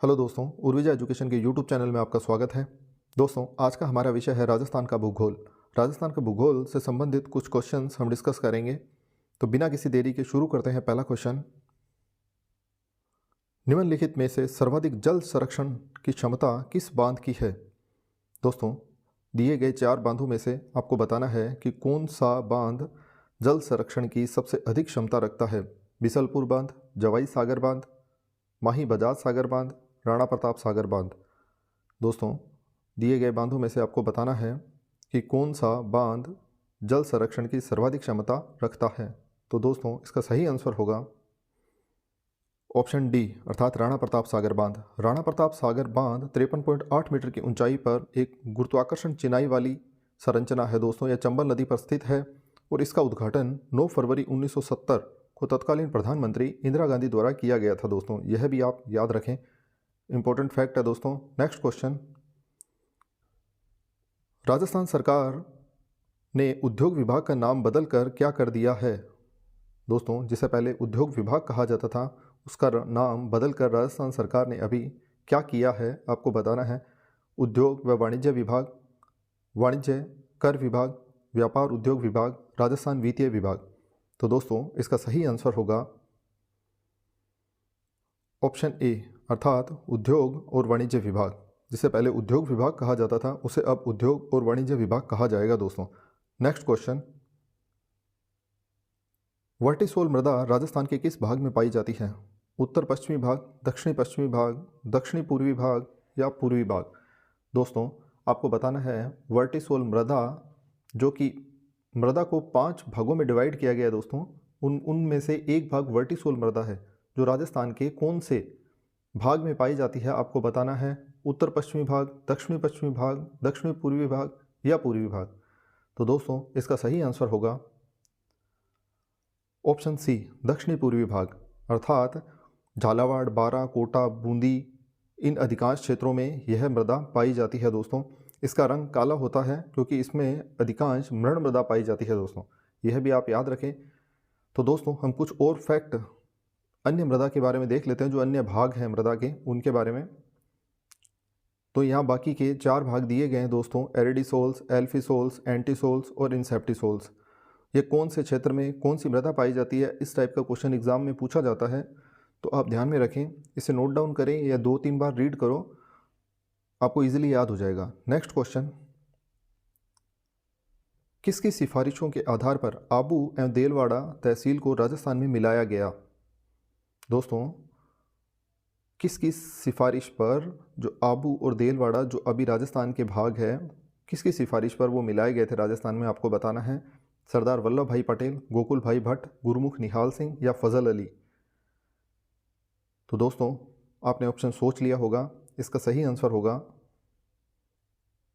Hello दोस्तों, Urvija education के YouTube channel में आपका स्वागत है। दोस्तों, आज का हमारा विषय है राजस्थान का भूगोल। राजस्थान के भूगोल से संबंधित कुछ क्वेश्चंस हम डिस्कस करेंगे। तो बिना किसी देरी के शुरू करते हैं। पहला क्वेश्चन, निम्नलिखित में से सर्वाधिक जल संरक्षण की क्षमता किस बांध की है? दोस्तों, दिए गए 4 बांधों में से आपको बताना है कि कौन सा बांध जल संरक्षण की सबसे अधिक क्षमता रखता है। बिसलपुर बांध, जवाई सागर बांध, माही बजाज सागर बांध, राणा प्रताप सागर बांध। दोस्तों, दिए गए बांधों में से आपको बताना है कि कौन सा बांध जल संरक्षण की सर्वाधिक क्षमता रखता है। तो दोस्तों, इसका सही आंसर होगा ऑप्शन डी अर्थात राणा प्रताप सागर बांध। राणा प्रताप सागर बांध 53.8 मीटर की ऊंचाई पर एक गुरुत्वाकर्षण चिनाई वाली संरचना है। दोस्तों, यह चंबल नदी पर स्थित है और इसका उद्घाटन 9 फरवरी 1970 को तत्कालीन प्रधानमंत्री इंदिरा गांधी द्वारा किया गया था। दोस्तों, यह भी आप याद रखें, इंपॉर्टेंट फैक्ट है। दोस्तों, नेक्स्ट क्वेश्चन, राजस्थान सरकार ने उद्योग विभाग का नाम बदलकर क्या कर दिया है? दोस्तों, जिसे पहले उद्योग विभाग कहा जाता था, उसका नाम बदलकर राजस्थान सरकार ने अभी क्या किया है आपको बताना है। उद्योग व वाणिज्य विभाग, वाणिज्य कर विभाग, व्यापार उद्योग विभाग, राजस्थान वित्तीय विभाग। तो दोस्तों, इसका सही आंसर होगा ऑप्शन ए अर्थात उद्योग और वाणिज्य विभाग। जिसे पहले उद्योग विभाग कहा जाता था, उसे अब उद्योग और वाणिज्य विभाग कहा जाएगा। दोस्तों, नेक्स्ट क्वेश्चन, वर्टिसोल मृदा राजस्थान के किस भाग में पाई जाती है? उत्तर पश्चिमी भाग, दक्षिणी पश्चिमी भाग, दक्षिणी पूर्वी भाग या पूर्वी भाग? दोस्तों, आपको बताना है वर्टिसोल मृदा, जो कि मृदा को 5 भागों में डिवाइड किया गया है। दोस्तों, उनमें से एक भाग वर्टिसोल मृदा है, जो राजस्थान के कौन से भाग में पाई जाती है आपको बताना है। उत्तर पश्चिमी भाग, दक्षिणी पश्चिमी भाग, दक्षिणी पूर्वी भाग या पूर्वी भाग? तो दोस्तों, इसका सही आंसर होगा ऑप्शन सी दक्षिणी पूर्वी भाग, अर्थात झालावाड़, बारां, कोटा, बूंदी, इन अधिकांश क्षेत्रों में यह मृदा पाई जाती है। दोस्तों, इसका रंग काला होता है क्योंकि इसमें अधिकांश मृण मृदा पाई जाती है। दोस्तों, यह भी आप याद रखें। तो दोस्तों, हम कुछ और फैक्ट अन्य मृदा के बारे में देख लेते हैं, जो अन्य भाग हैं मृदा के, उनके बारे में। तो यहाँ बाकी के 4 भाग दिए गए हैं दोस्तों, एरिडिसोल्स, एल्फिसोल्स, एंटीसोल्स और इंसेप्टिसोल्स। ये कौन से क्षेत्र में कौन सी मृदा पाई जाती है, इस टाइप का क्वेश्चन एग्जाम में पूछा जाता है। तो आप ध्यान में रखें, इसे नोट डाउन करें या 2-3 बार रीड करो, आपको इजीली याद हो जाएगा। नेक्स्ट क्वेश्चन, किसकी सिफारिशों के आधार पर आबू एवं देलवाड़ा तहसील को राजस्थान में मिलाया गया? दोस्तों, किसकी सिफारिश पर जो आबू और देलवाड़ा, जो अभी राजस्थान के भाग है, किसकी सिफारिश पर वो मिलाए गए थे राजस्थान में, आपको बताना है। सरदार वल्लभ भाई पटेल, गोकुल भाई भट्ट, गुरुमुख निहाल सिंह या फजल अली? तो दोस्तों, आपने ऑप्शन सोच लिया होगा, इसका सही आंसर होगा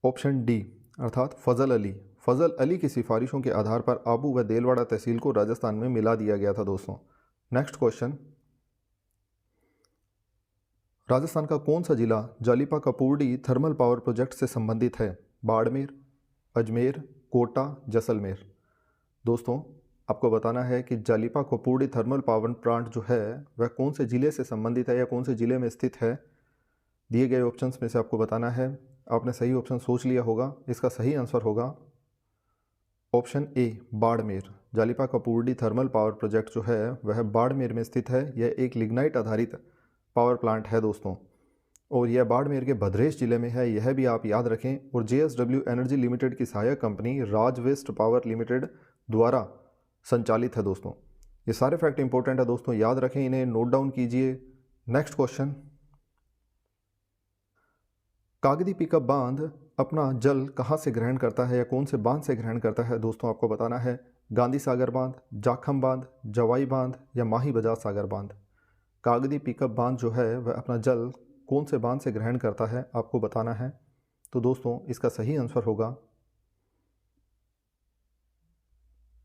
ऑप्शन डी अर्थात फजल अली। फजल अली की सिफारिशों के आधार पर आबू व देलवाड़ा तहसील को राजस्थान में मिला दिया गया था। दोस्तों, नेक्स्ट क्वेश्चन, राजस्थान का कौन सा जिला Jalipa Kapurdi thermal power project से संबंधित है? बाड़मेर, अजमेर, कोटा, जैसलमेर? दोस्तों, आपको बताना है कि Jalipa Kapurdi thermal power plant जो है वह कौन से ज़िले से संबंधित है या कौन से ज़िले में स्थित है। दिए गए ऑप्शंस में से आपको बताना है। आपने सही ऑप्शन सोच लिया होगा, इसका सही आंसर होगा option A Barmer. Jalipa Kapurdi thermal power project जो है वह बाड़मेर में स्थित है। यह एक लिग्नाइट आधारित पावर प्लांट है दोस्तों, और यह बाड़मेर के भद्रेश जिले में है, यह भी आप याद रखें। और JSW एनर्जी लिमिटेड की सहायक कंपनी राज वेस्ट पावर लिमिटेड द्वारा संचालित है। दोस्तों, ये सारे फैक्ट इंपॉर्टेंट है दोस्तों, याद रखें, इन्हें नोट डाउन कीजिए। नेक्स्ट क्वेश्चन, कागदी पिकअप बांध अपना जल कहाँ से ग्रहण करता है या कौन से बांध से ग्रहण करता है? दोस्तों, आपको बताना है गांधी सागर बांध, जाखम बांध, जवाई बांध या माही बजाज सागर बांध? कागदी पिकअप बांध जो है वह अपना जल कौन से बांध से ग्रहण करता है, आपको बताना है। तो दोस्तों, इसका सही आंसर होगा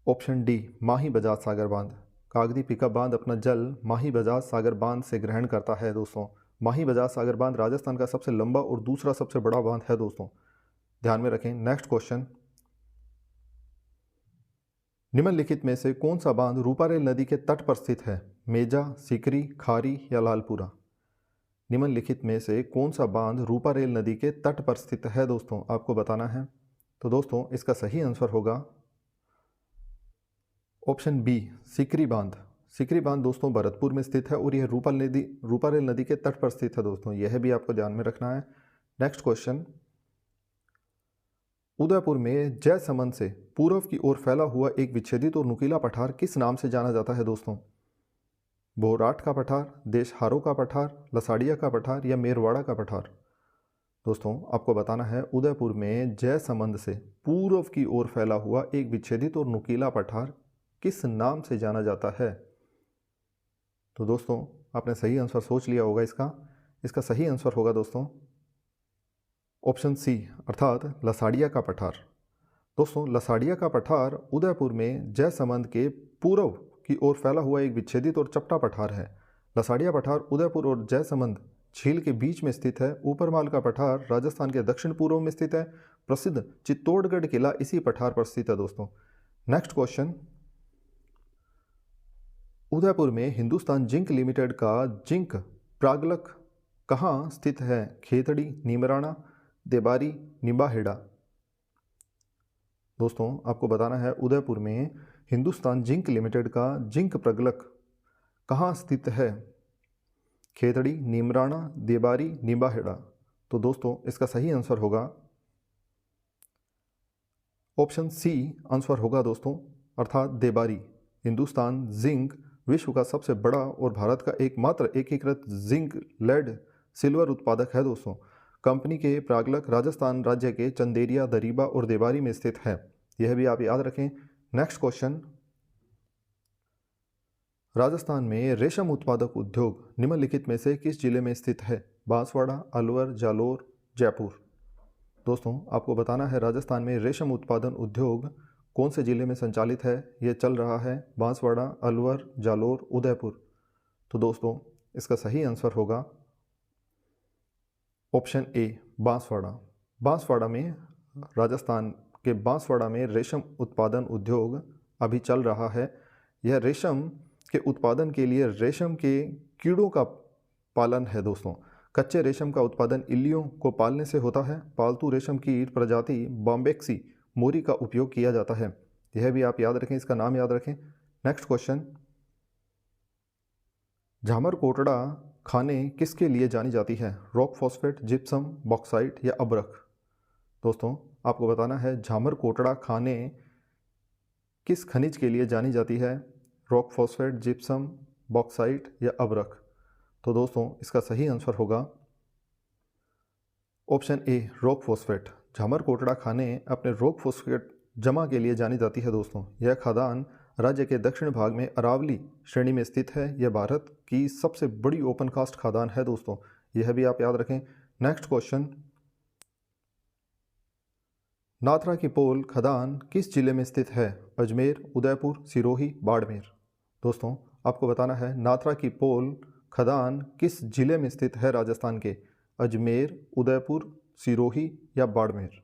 ऑप्शन डी माही बजाज सागर बांध। कागदी पिकअप बांध अपना जल माही बजाज सागर बांध से ग्रहण करता है। दोस्तों, माही बजाज सागर बांध राजस्थान का सबसे लंबा और दूसरा सबसे बड़ा बांध है। दोस्तों, ध्यान में रखें। नेक्स्ट क्वेश्चन, निम्नलिखित में से कौन सा बांध रूपारेल नदी के तट पर स्थित है? मेजा, सिकरी, खारी या लालपुरा? निम्नलिखित में से कौन सा बांध रूपारेल नदी के तट पर स्थित है दोस्तों, आपको बताना है। तो दोस्तों इसका सही आंसर होगा ऑप्शन बी, सिकरी बांध। सिकरी बांध दोस्तों भरतपुर में स्थित है और यह रूपारेल नदी के तट पर स्थित है दोस्तों, यह भी आपको ध्यान में रखना है। नेक्स्ट क्वेश्चन, उदयपुर में जयसमंद से पूर्व की ओर फैला हुआ एक विच्छेदित और नुकीला पठार किस नाम से जाना जाता है दोस्तों? बोराट का पठार, देशहारों का पठार, लसाड़िया का पठार या मेरवाड़ा का पठार? दोस्तों आपको बताना है, उदयपुर में जयसमंद से पूर्व की ओर फैला हुआ एक विच्छेदित और नुकीला पठार किस नाम से जाना जाता है? तो दोस्तों आपने सही आंसर सोच लिया होगा इसका सही आंसर होगा दोस्तों ऑप्शन सी, अर्थात लसाड़िया का पठार। दोस्तों लसाड़िया का पठार उदयपुर में जयसमंद के पूर्व की ओर फैला हुआ एक विच्छेदित और चपटा पठार है। लसाड़िया पठार उदयपुर और जयसमंद झील के बीच में स्थित है। ऊपरमाल का पठार राजस्थान के दक्षिण पूर्व में स्थित है। प्रसिद्ध चित्तौड़गढ़ किला इसी पठार पर स्थित है दोस्तों। नेक्स्ट क्वेश्चन, उदयपुर में हिंदुस्तान जिंक लिमिटेड का जिंक प्रागलक कहाँ स्थित है? खेतड़ी, नीमराणा, देबारी, निम्बाहेड़ा? दोस्तों आपको बताना है, उदयपुर में हिंदुस्तान जिंक लिमिटेड का जिंक प्रगलक कहाँ स्थित है? खेतड़ी, नीमराणा, देबारी, निम्बाहेड़ा? तो दोस्तों इसका सही आंसर होगा ऑप्शन सी आंसर होगा दोस्तों, अर्थात देबारी। हिंदुस्तान जिंक विश्व का सबसे बड़ा और भारत का एकमात्र एकीकृत जिंक लेड सिल्वर उत्पादक है दोस्तों। कंपनी के प्रागलक राजस्थान राज्य के चंदेरिया, दरीबा और देबारी में स्थित है, यह भी आप याद रखें। नेक्स्ट क्वेश्चन, राजस्थान में रेशम उत्पादक उद्योग निम्नलिखित में से किस जिले में स्थित है? बांसवाड़ा, अलवर, जालोर, जयपुर? दोस्तों आपको बताना है, राजस्थान में रेशम उत्पादन उद्योग कौन से जिले में संचालित है? ये चल रहा है बांसवाड़ा, अलवर, जालोर, उदयपुर? तो दोस्तों इसका सही आंसर होगा ऑप्शन ए, बांसवाड़ा। बांसवाड़ा में, राजस्थान के बांसवाड़ा में रेशम उत्पादन उद्योग अभी चल रहा है। यह रेशम के उत्पादन के लिए रेशम के कीड़ों का पालन है दोस्तों। कच्चे रेशम का उत्पादन इल्लियों को पालने से होता है। पालतू रेशम कीट प्रजाति बॉम्बेक्सी मोरी का उपयोग किया जाता है, यह भी आप याद रखें, इसका नाम याद रखें। नेक्स्ट क्वेश्चन, झामर कोटड़ा खानें किसके लिए जानी जाती है? रॉक फॉस्फेट, जिप्सम, बॉक्साइट या अब्रक? दोस्तों आपको बताना है, झामर कोटड़ा खानें किस खनिज के लिए जानी जाती है? रॉक फॉस्फेट, जिप्सम, बॉक्साइट या अब्रक? तो दोस्तों इसका सही आंसर होगा ऑप्शन ए, रॉक फॉस्फेट। झामर कोटड़ा खानें अपने रॉक फॉस्फेट जमा के लिए जानी जाती है दोस्तों। यह खदान राज्य के दक्षिण भाग में अरावली श्रेणी में स्थित है। यह भारत की सबसे बड़ी ओपन कास्ट खदान है दोस्तों, यह भी आप याद रखें। नेक्स्ट क्वेश्चन, नाथरा की पोल खदान किस जिले में स्थित है? अजमेर, उदयपुर, सिरोही, बाड़मेर? दोस्तों आपको बताना है, नाथरा की पोल खदान किस जिले में स्थित है राजस्थान के? अजमेर, उदयपुर, सिरोही या बाड़मेर?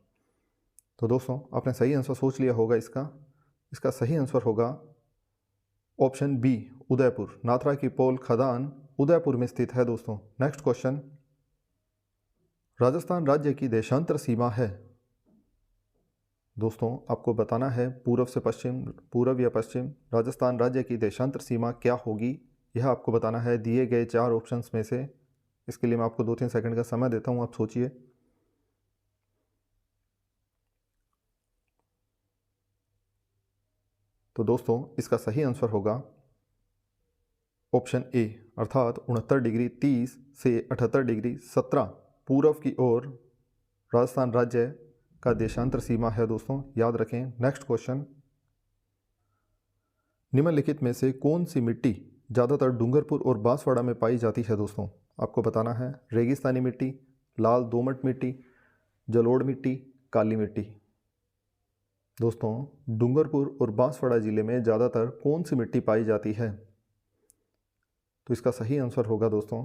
तो दोस्तों आपने सही आंसर सोच लिया होगा इसका सही आंसर होगा ऑप्शन बी, उदयपुर। नाथरा की पोल खदान उदयपुर में स्थित है दोस्तों। नेक्स्ट क्वेश्चन, राजस्थान राज्य की देशांतर सीमा है दोस्तों, आपको बताना है पूर्व से पश्चिम, पूर्व या पश्चिम, राजस्थान राज्य की देशांतर सीमा क्या होगी, यह आपको बताना है दिए गए 4 ऑप्शंस में से। इसके लिए मैं आपको 2-3 सेकंड का समय देता हूं, आप सोचिए। तो दोस्तों इसका सही आंसर होगा ऑप्शन ए, अर्थात 69 डिग्री 30 से 78 डिग्री 17 पूर्व की ओर राजस्थान राज्य का देशांतर सीमा है दोस्तों, याद रखें। नेक्स्ट क्वेश्चन, निम्नलिखित में से कौन सी मिट्टी ज़्यादातर डूंगरपुर और बांसवाड़ा में पाई जाती है दोस्तों? आपको बताना है, रेगिस्तानी मिट्टी, लाल दोमट मिट्टी, जलोढ़ मिट्टी, काली मिट्टी? दोस्तों डूंगरपुर और बांसवाड़ा जिले में ज़्यादातर कौन सी मिट्टी पाई जाती है? तो इसका सही आंसर होगा दोस्तों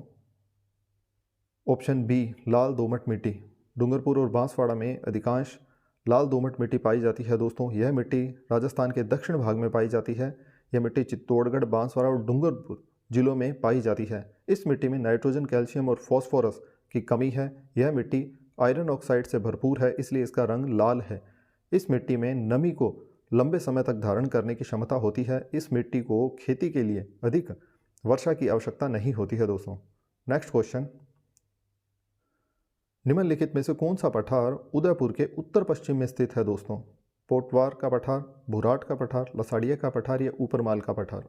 ऑप्शन बी, लाल दोमट मिट्टी। डूंगरपुर और बांसवाड़ा में अधिकांश लाल दोमट मिट्टी पाई जाती है दोस्तों। यह मिट्टी राजस्थान के दक्षिण भाग में पाई जाती है। यह मिट्टी चित्तौड़गढ़, बांसवाड़ा और जिलों में पाई जाती है। इस मिट्टी में नाइट्रोजन, कैल्शियम और फॉस्फोरस की कमी है। यह मिट्टी आयरन ऑक्साइड से भरपूर है, इसलिए इसका रंग लाल है। इस मिट्टी में नमी को लंबे समय तक धारण करने की क्षमता होती है। इस मिट्टी को खेती के लिए अधिक वर्षा की आवश्यकता नहीं होती है दोस्तों। नेक्स्ट क्वेश्चन, निम्नलिखित में से कौन सा पठार उदयपुर के उत्तर पश्चिम में स्थित है दोस्तों? पोटवार का पठार, भुराट का पठार, लसाड़िया का पठार या ऊपरमाल का पठार?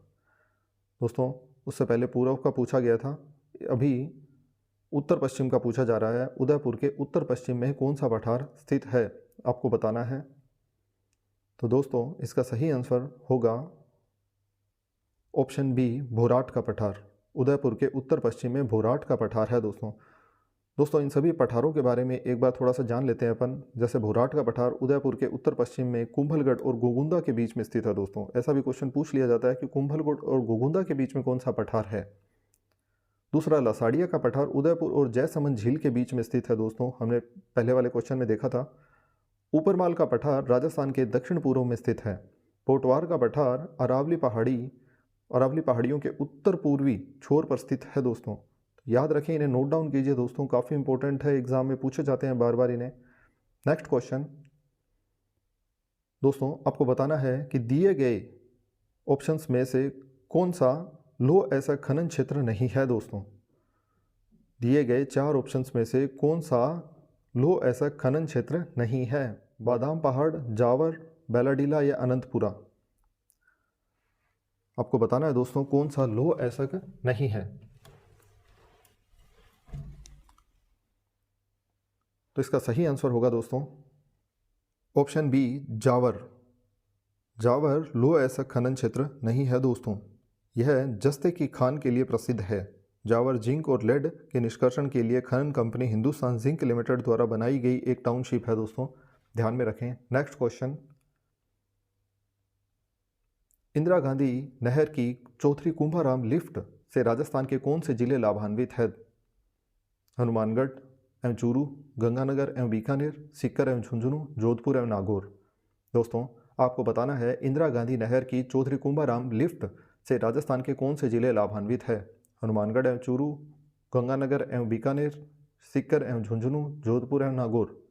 दोस्तों उससे पहले पूर्व का पूछा गया था, अभी उत्तर पश्चिम का पूछा जा रहा है। उदयपुर के उत्तर पश्चिम में कौन सा पठार स्थित है, आपको बताना है। तो दोस्तों इसका सही आंसर होगा ऑप्शन बी, भोराट का पठार। उदयपुर के उत्तर पश्चिम में भोराट का पठार है दोस्तों इन सभी पठारों के बारे में एक बार थोड़ा सा जान लेते हैं अपन। जैसे भोराट का पठार उदयपुर के उत्तर पश्चिम में कुंभलगढ़ और गोगुंदा के बीच में स्थित है दोस्तों। ऐसा भी क्वेश्चन पूछ लिया जाता है कि कुंभलगढ़ और गोगुंदा के बीच में कौन सा पठार है। दूसरा, लसाड़िया का पठार उदयपुर और जयसमंद झील के बीच में स्थित है दोस्तों, हमने पहले वाले क्वेश्चन में देखा था। ऊपरमाल का पठार राजस्थान के दक्षिण पूर्व में स्थित है। पोटवार का पठार अरावली पहाड़ियों के उत्तर पूर्वी छोर पर स्थित है दोस्तों। याद रखें, इन्हें नोट डाउन कीजिए दोस्तों, काफ़ी इंपॉर्टेंट है, एग्जाम में पूछे जाते हैं बार बार इन्हें। नेक्स्ट क्वेश्चन दोस्तों, आपको बताना है कि दिए गए ऑप्शंस में से कौन सा लौह ऐसा खनन क्षेत्र नहीं है दोस्तों। दिए गए 4 ऑप्शंस में से कौन सा लौह ऐसा खनन क्षेत्र नहीं है? बादाम पहाड़, जावर, बेलाडीला या अनंतपुरा? आपको बताना है दोस्तों कौन सा लौह ऐसा नहीं है। तो इसका सही आंसर होगा दोस्तों ऑप्शन बी, जावर। जावर लौह ऐसा खनन क्षेत्र नहीं है दोस्तों, यह जस्ते की खान के लिए प्रसिद्ध है। जावर जिंक और लेड के निष्कर्षण के लिए खनन कंपनी हिंदुस्तान जिंक लिमिटेड द्वारा बनाई गई एक टाउनशिप है दोस्तों, ध्यान में रखें। नेक्स्ट क्वेश्चन, इंदिरा गांधी नहर की चौथरी कुंभाराम लिफ्ट से राजस्थान के कौन से जिले लाभान्वित है? हनुमानगढ़ एवं चूरू, गंगानगर एवं बीकानेर, सीकर एवं झुंझुनू, जोधपुर एवं नागौर? दोस्तों आपको बताना है इंदिरा गांधी नहर की चौधरी कुंभाराम लिफ्ट से राजस्थान के कौन से जिले लाभान्वित है? हनुमानगढ़ एवं चूरू, गंगानगर एवं बीकानेर, सीकर एवं झुंझुनू, जोधपुर एवं नागौर?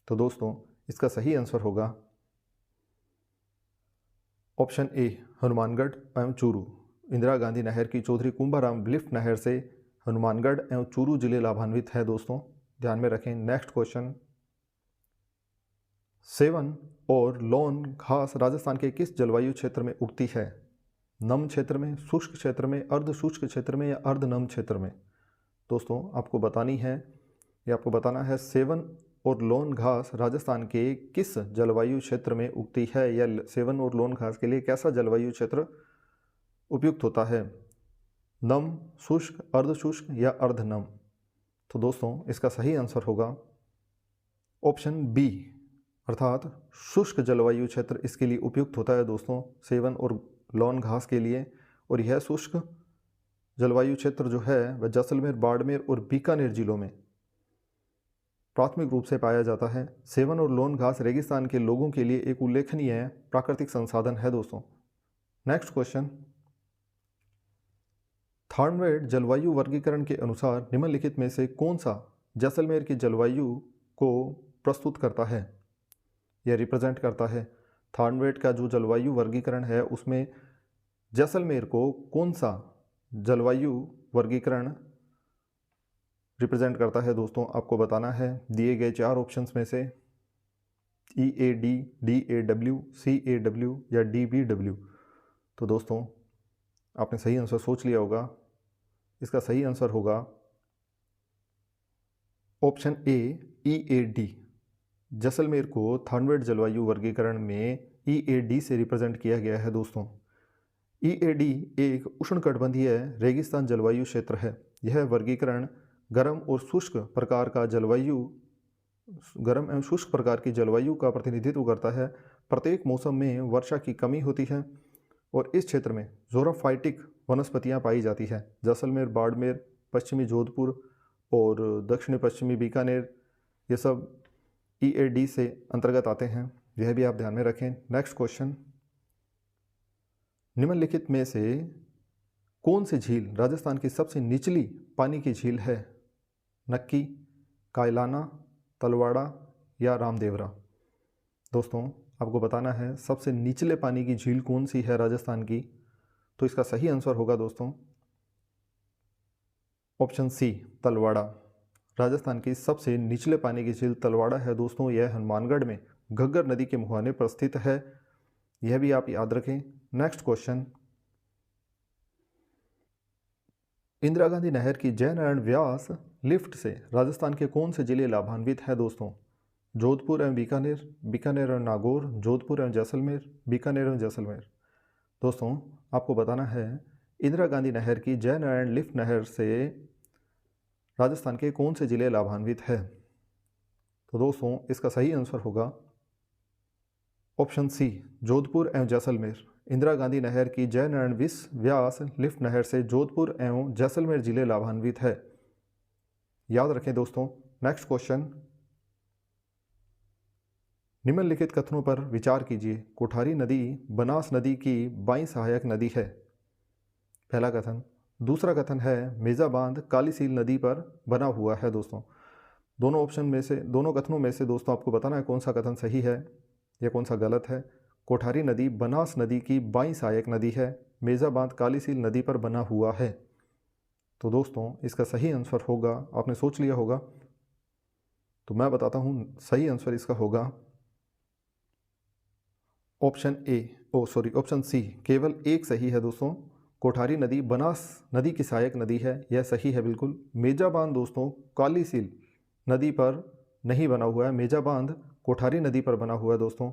तो दोस्तों इसका सही आंसर होगा ऑप्शन ए, हनुमानगढ़ एवं चूरू। इंदिरा गांधी नहर की चौधरी कुंभाराम लिफ्ट नहर से हनुमानगढ़ एवं चूरू जिले लाभान्वित है दोस्तों, ध्यान में रखें। नेक्स्ट क्वेश्चन, सेवन और लॉन घास राजस्थान के किस जलवायु क्षेत्र में उगती है? नम क्षेत्र में, शुष्क क्षेत्र में, अर्ध शुष्क क्षेत्र में या अर्ध नम क्षेत्र में? दोस्तों आपको बतानी है या आपको बताना है सेवन और लॉन घास राजस्थान के किस जलवायु क्षेत्र में उगती है, या सेवन और लॉन घास के लिए कैसा जलवायु क्षेत्र उपयुक्त होता है? नम, शुष्क, अर्धशुष्क या अर्धनम? तो दोस्तों इसका सही आंसर होगा ऑप्शन बी, अर्थात शुष्क जलवायु क्षेत्र इसके लिए उपयुक्त होता है दोस्तों, सेवन और लॉन घास के लिए। और यह शुष्क जलवायु क्षेत्र जो है वह जैसलमेर, बाड़मेर और बीकानेर जिलों में प्राथमिक रूप से पाया जाता है। सेवन और लॉन घास रेगिस्तान के लोगों के लिए एक उल्लेखनीय प्राकृतिक संसाधन है दोस्तों। नेक्स्ट क्वेश्चन, थार्नवेड जलवायु वर्गीकरण के अनुसार निम्नलिखित में से कौन सा जैसलमेर की जलवायु को प्रस्तुत करता है या रिप्रेजेंट करता है? थार्नवेड का जो जलवायु वर्गीकरण है उसमें जैसलमेर को कौन सा जलवायु वर्गीकरण रिप्रेजेंट करता है दोस्तों, आपको बताना है। दिए गए 4 ऑप्शंस में से EAD, DAW, CAW या DBW? तो दोस्तों आपने सही आंसर सोच लिया होगा, इसका सही आंसर होगा ऑप्शन ए, EAD। जैसलमेर को थार्नवेड जलवायु वर्गीकरण में EAD से रिप्रेजेंट किया गया है दोस्तों। EAD एक उष्णकटिबंधीय रेगिस्तान जलवायु क्षेत्र है। यह वर्गीकरण गर्म एवं शुष्क प्रकार की जलवायु का प्रतिनिधित्व करता है। प्रत्येक मौसम में वर्षा की कमी होती है और इस क्षेत्र में ज़ोराफाइटिक वनस्पतियां पाई जाती है। जैसलमेर, बाड़मेर, पश्चिमी जोधपुर और दक्षिणी पश्चिमी बीकानेर ये सब EAD से अंतर्गत आते हैं, यह भी आप ध्यान में रखें। नेक्स्ट क्वेश्चन, निम्नलिखित में से कौन सी झील राजस्थान की सबसे निचली पानी की झील है? नक्की, कायलाना, तलवाड़ा या रामदेवरा। दोस्तों आपको बताना है सबसे निचले पानी की झील कौन सी है राजस्थान की। तो इसका सही आंसर होगा दोस्तों ऑप्शन सी, तलवाड़ा। राजस्थान की सबसे निचले पानी की झील तलवाड़ा है दोस्तों। यह हनुमानगढ़ में घग्गर नदी के मुहाने पर स्थित है। यह भी आप याद रखें। नेक्स्ट क्वेश्चन, इंदिरा गांधी नहर की जयनारायण व्यास लिफ्ट से राजस्थान के कौन से जिले लाभान्वित हैं दोस्तों? जोधपुर एवं बीकानेर, बीकानेर एवं नागौर, जोधपुर एवं जैसलमेर, बीकानेर एवं जैसलमेर। दोस्तों आपको बताना है इंदिरा गांधी नहर की जयनारायण लिफ्ट नहर से राजस्थान के कौन से जिले लाभान्वित है? तो दोस्तों इसका सही आंसर होगा ऑप्शन सी, जोधपुर एवं जैसलमेर। इंदिरा गांधी नहर की जयनारायण व्यास लिफ्ट नहर से जोधपुर एवं जैसलमेर जिले लाभान्वित है। याद रखें दोस्तों। नेक्स्ट क्वेश्चन, निम्नलिखित कथनों पर विचार कीजिए। कोठारी नदी बनास नदी की बाईं सहायक नदी है। पहला कथन। दूसरा कथन है मेजा बांध काली सील नदी पर बना हुआ है। दोस्तों दोनों कथनों में से दोस्तों आपको बताना है कौन सा कथन सही है या कौन सा गलत है। कोठारी नदी बनास नदी की बाईं सहायक नदी है। मेजा बांध काली सील नदी पर बना हुआ है। तो दोस्तों इसका सही आंसर होगा, आपने सोच लिया होगा तो मैं बताता हूँ, सही आंसर इसका होगा ऑप्शन सी। केवल एक सही है दोस्तों। कोठारी नदी बनास नदी की सहायक नदी है, यह सही है बिल्कुल। मेजा बांध दोस्तों काली सील नदी पर नहीं बना हुआ है। मेजा बांध कोठारी नदी पर बना हुआ है दोस्तों,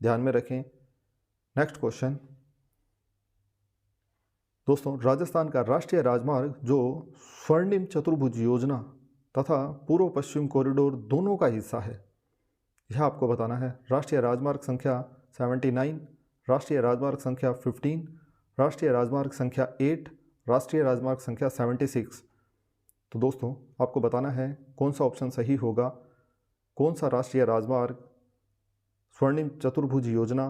ध्यान में रखें। नेक्स्ट क्वेश्चन, दोस्तों राजस्थान का राष्ट्रीय राजमार्ग जो स्वर्णिम चतुर्भुज योजना तथा पूर्व पश्चिम कॉरिडोर दोनों का हिस्सा है, यह आपको बताना है। राष्ट्रीय राजमार्ग संख्या 79, राष्ट्रीय राजमार्ग संख्या 15, राष्ट्रीय राजमार्ग संख्या 8, राष्ट्रीय राजमार्ग संख्या 76। तो दोस्तों आपको बताना है कौन सा ऑप्शन सही होगा। कौन सा राष्ट्रीय राजमार्ग स्वर्णिम चतुर्भुज योजना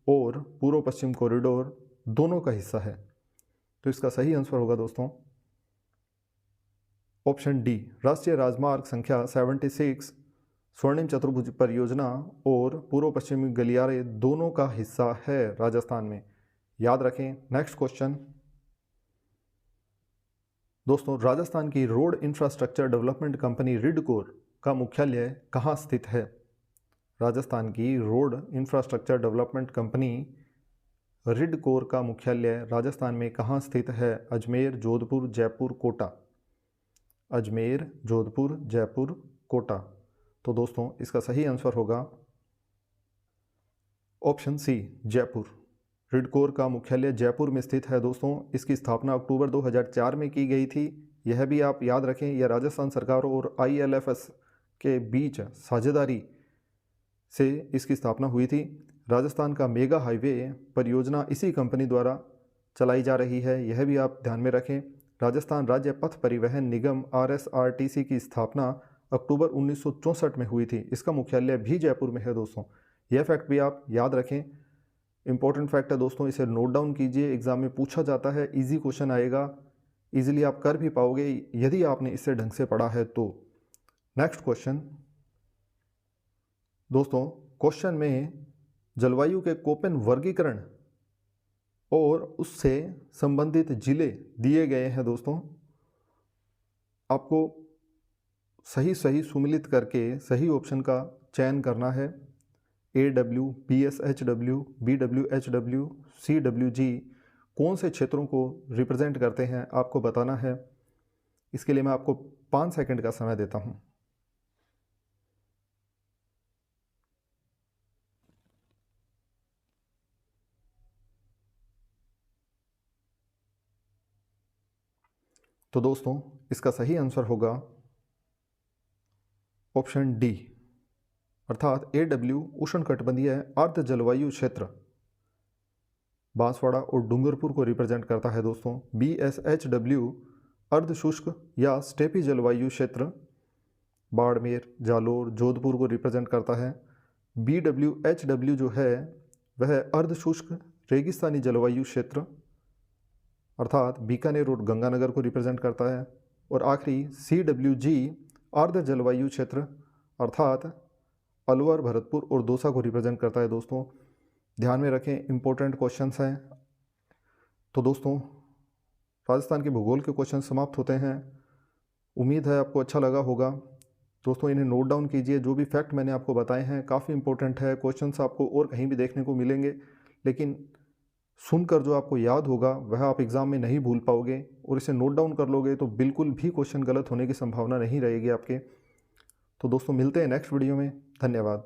और पूर्व पश्चिम कॉरिडोर दोनों का हिस्सा है? तो इसका सही आंसर होगा दोस्तों ऑप्शन डी, राष्ट्रीय राजमार्ग संख्या 76 स्वर्णिम चतुर्भुज परियोजना और पूर्व पश्चिमी गलियारे दोनों का हिस्सा है राजस्थान में। याद रखें। नेक्स्ट क्वेश्चन, दोस्तों राजस्थान की road infrastructure development company RIDCOR का मुख्यालय कहाँ स्थित है? राजस्थान की road infrastructure development company RIDCOR का मुख्यालय राजस्थान में कहाँ स्थित है? अजमेर, जोधपुर, जयपुर, कोटा। अजमेर, जोधपुर, जयपुर, कोटा। तो दोस्तों इसका सही आंसर होगा ऑप्शन सी, जयपुर। रिडकोर का मुख्यालय जयपुर में स्थित है दोस्तों। इसकी स्थापना अक्टूबर 2004 में की गई थी। यह भी आप याद रखें, यह राजस्थान सरकार और ILFS के बीच साझेदारी से इसकी स्थापना हुई थी। राजस्थान का मेगा हाईवे परियोजना इसी कंपनी द्वारा चलाई जा रही है, यह भी आप ध्यान में रखें। राजस्थान राज्य पथ परिवहन निगम RSRTC की स्थापना अक्टूबर 1964 में हुई थी। इसका मुख्यालय भी जयपुर में है दोस्तों। यह फैक्ट भी आप याद रखें, इंपॉर्टेंट फैक्ट है दोस्तों, इसे नोट डाउन कीजिए, एग्जाम में पूछा जाता है, इजी क्वेश्चन आएगा, इजीली आप कर भी पाओगे यदि आपने इसे ढंग से पढ़ा है तो। नेक्स्ट क्वेश्चन, दोस्तों क्वेश्चन में जलवायु के कोपेन वर्गीकरण और उससे संबंधित जिले दिए गए हैं दोस्तों। आपको सही सुमिलित करके सही ऑप्शन का चयन करना है। AW, BSHW, BWHW, CWG कौन से क्षेत्रों को रिप्रेजेंट करते हैं आपको बताना है। इसके लिए मैं आपको 5 सेकंड का समय देता हूं। तो दोस्तों इसका सही आंसर होगा ऑप्शन डी, अर्थात AW उष्णकटिबंधीय अर्ध जलवायु क्षेत्र बांसवाड़ा और डूंगरपुर को रिप्रेजेंट करता है दोस्तों। BSHW अर्ध शुष्क या स्टेपी जलवायु क्षेत्र बाड़मेर, जालोर, जोधपुर को रिप्रेजेंट करता है। BWHW जो है वह अर्ध शुष्क रेगिस्तानी जलवायु क्षेत्र अर्थात बीकानेर और गंगानगर को रिप्रेजेंट करता है। और आखिरी CWG आर्द्र जलवायु क्षेत्र अर्थात अलवर, भरतपुर और दौसा को रिप्रेजेंट करता है। दोस्तों ध्यान में रखें, इंपॉर्टेंट क्वेश्चंस हैं। तो दोस्तों राजस्थान के भूगोल के क्वेश्चन समाप्त होते हैं। उम्मीद है आपको अच्छा लगा होगा। दोस्तों इन्हें नोट डाउन कीजिए, जो भी फैक्ट मैंने आपको बताए हैं काफ़ी इंपॉर्टेंट है। क्वेश्चंस आपको और कहीं भी देखने को मिलेंगे, लेकिन सुनकर जो आपको याद होगा वह आप एग्ज़ाम में नहीं भूल पाओगे। और इसे नोट डाउन कर लोगे तो बिल्कुल भी क्वेश्चन गलत होने की संभावना नहीं रहेगी आपके। तो दोस्तों मिलते हैं नेक्स्ट वीडियो में। धन्यवाद।